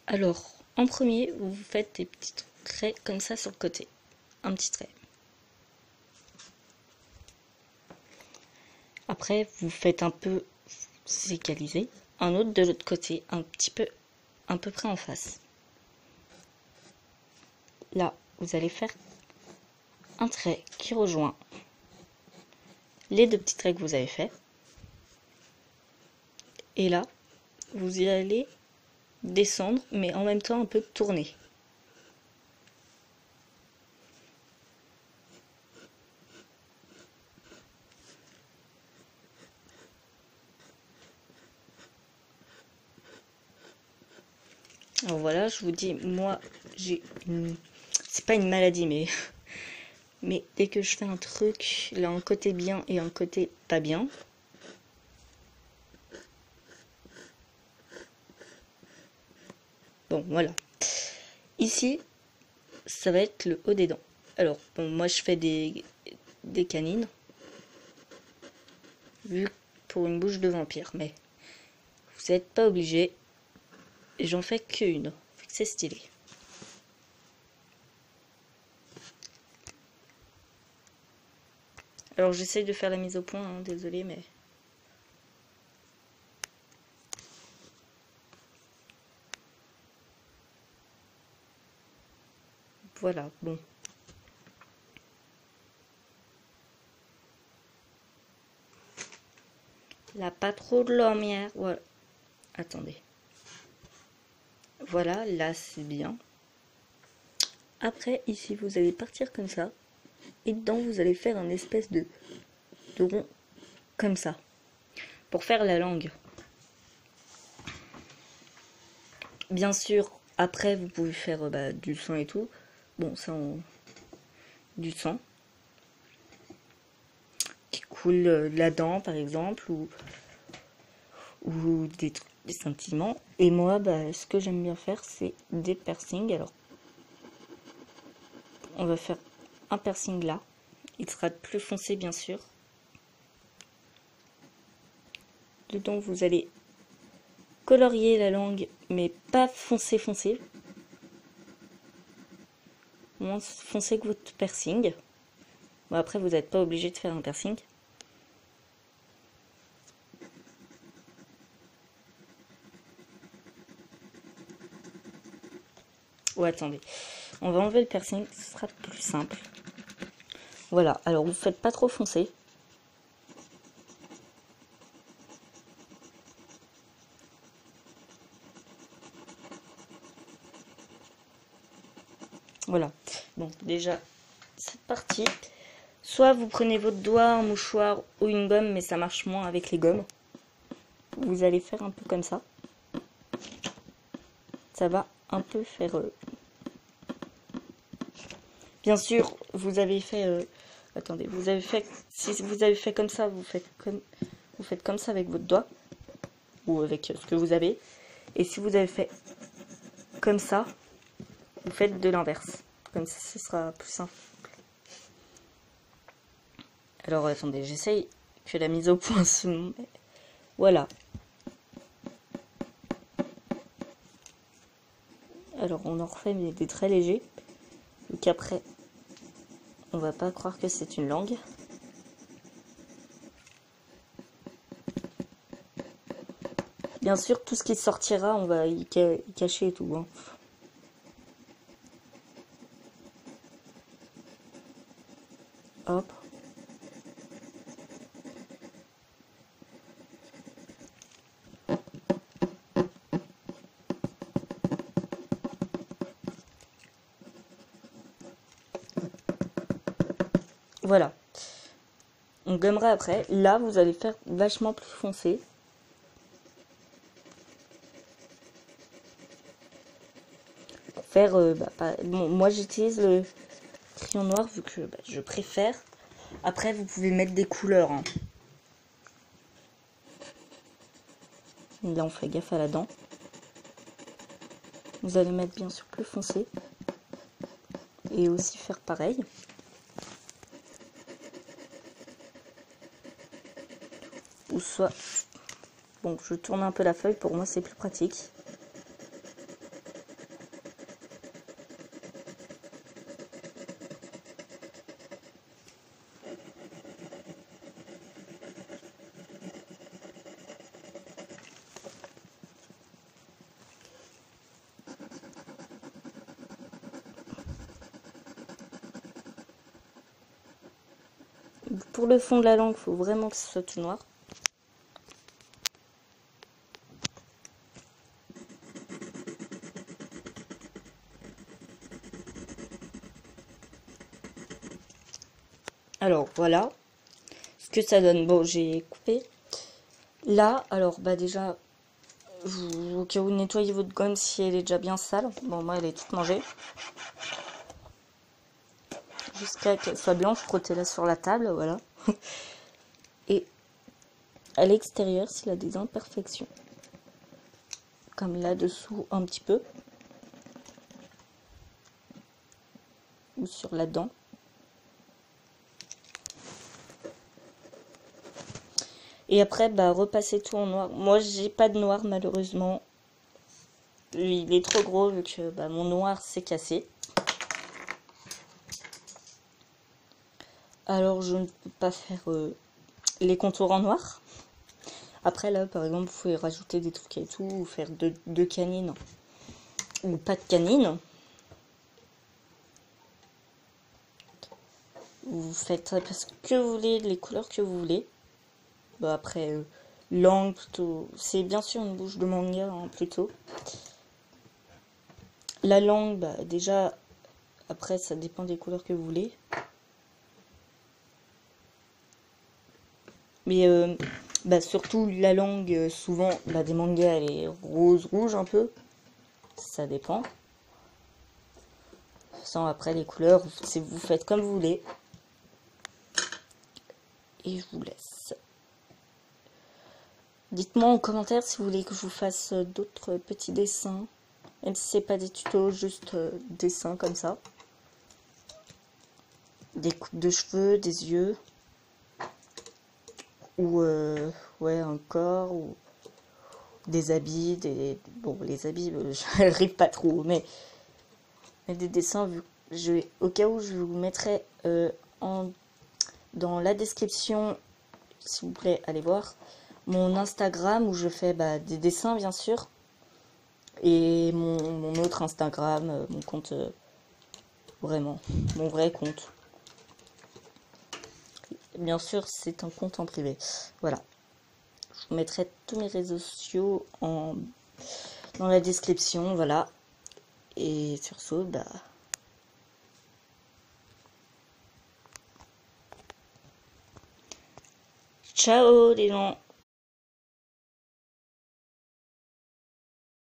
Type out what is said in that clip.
Alors, en premier, vous faites des petits traits comme ça sur le côté. Un petit trait. Après, vous faites un peu égaliser. Un autre de l'autre côté, un petit peu, à peu près en face. Là, vous allez faire un trait qui rejoint les deux petits traits que vous avez fait. Et là, vous y allez descendre, mais en même temps un peu tourner. Alors voilà, je vous dis, moi, j'ai une... C'est pas une maladie, mais dès que je fais un truc, là, un côté bien et un côté pas bien, bon, voilà. Ici, ça va être le haut des dents. Alors, bon, moi, je fais des canines, vu pour une bouche de vampire, mais vous n'êtes pas obligé. Et j'en fais qu'une, c'est stylé. Alors, j'essaye de faire la mise au point, hein, désolé, mais... Voilà, bon. Là, pas trop de lumière. Voilà. Attendez. Voilà, là, c'est bien. Après, ici, vous allez partir comme ça. Et dedans, vous allez faire un espèce de rond comme ça. Pour faire la langue. Bien sûr, après, vous pouvez faire du sang et tout. Bon, ça, du sang. Qui coule de la dent, par exemple. Ou des trucs, des scintillements. Et moi, ce que j'aime bien faire, c'est des piercings. Alors, on va faire un piercing là. Il sera plus foncé, bien sûr. Dedans, vous allez colorier la langue, mais pas foncé. Moins foncé que votre piercing. Bon, après, vous n'êtes pas obligé de faire un piercing. Oh, attendez. On va enlever le piercing, ce sera plus simple. Voilà, alors vous faites pas trop foncé. Voilà. Bon, déjà, cette partie. Soit vous prenez votre doigt, un mouchoir ou une gomme, mais ça marche moins avec les gommes. Vous allez faire un peu comme ça. Ça va un peu faire... Bien sûr, vous avez fait... Attendez, vous avez fait... Si vous avez fait comme ça, vous faites comme ça avec votre doigt. Ou avec ce que vous avez. Et si vous avez fait comme ça, vous faites de l'inverse. Comme ça, ce sera plus simple. Alors, attendez, j'essaye que la mise au point se... Voilà. Alors, on en refait, mais des très légers. Donc après, on va pas croire que c'est une langue. Bien sûr, tout ce qui sortira, on va y cacher et tout. Hein. Hop. Voilà. On gommera après. Là, vous allez faire vachement plus foncé. Pour faire... bon, moi, j'utilise le crayon noir vu que je préfère. Après, vous pouvez mettre des couleurs. Hein. Là, on fait gaffe à la dent. Vous allez mettre bien sûr plus foncé. Et aussi faire pareil. Ou soit... Bon, je tourne un peu la feuille, pour moi c'est plus pratique. pour le fond de la langue, il faut vraiment que ce soit tout noir. Alors voilà ce que ça donne. Bon, j'ai coupé. Là, alors bah déjà, au cas où nettoyez votre gomme si elle est déjà bien sale. Bon, moi elle est toute mangée. Jusqu'à qu'elle soit blanche, frottez-la sur la table, voilà. Et à l'extérieur, s'il a des imperfections, comme là-dessous un petit peu, ou sur la dent. Et après, bah, repasser tout en noir. Moi, j'ai pas de noir, malheureusement. Il est trop gros, vu que bah, mon noir s'est cassé. Alors, je ne peux pas faire les contours en noir. Après, là, par exemple, vous pouvez rajouter des trucs et tout, ou faire deux canines. Ou pas de canines. Vous faites parce que vous voulez, les couleurs que vous voulez. Bah, après, langue, plutôt. C'est bien sûr une bouche de manga, hein, plutôt. La langue, bah, déjà, après, ça dépend des couleurs que vous voulez. Mais bah, surtout la langue, souvent, bah, des mangas, elle est rose-rouge un peu. Ça dépend. Sans après les couleurs, vous faites comme vous voulez. Et je vous laisse. Dites-moi en commentaire si vous voulez que je vous fasse d'autres petits dessins. Même si c'est pas des tutos, juste dessins comme ça. Des coupes de cheveux, des yeux. Ou ouais, un corps. Ou des habits. Bon, les habits, j'arrive pas trop. Mais des dessins, au cas où je vous mettrai dans la description, s'il vous plaît, allez voir mon Instagram où je fais bah, des dessins, bien sûr. Et mon autre Instagram, mon compte, vraiment, mon vrai compte. Bien sûr, c'est un compte en privé. Voilà. Je vous mettrai tous mes réseaux sociaux dans la description, voilà. Et sur ce, bah... ciao les gens!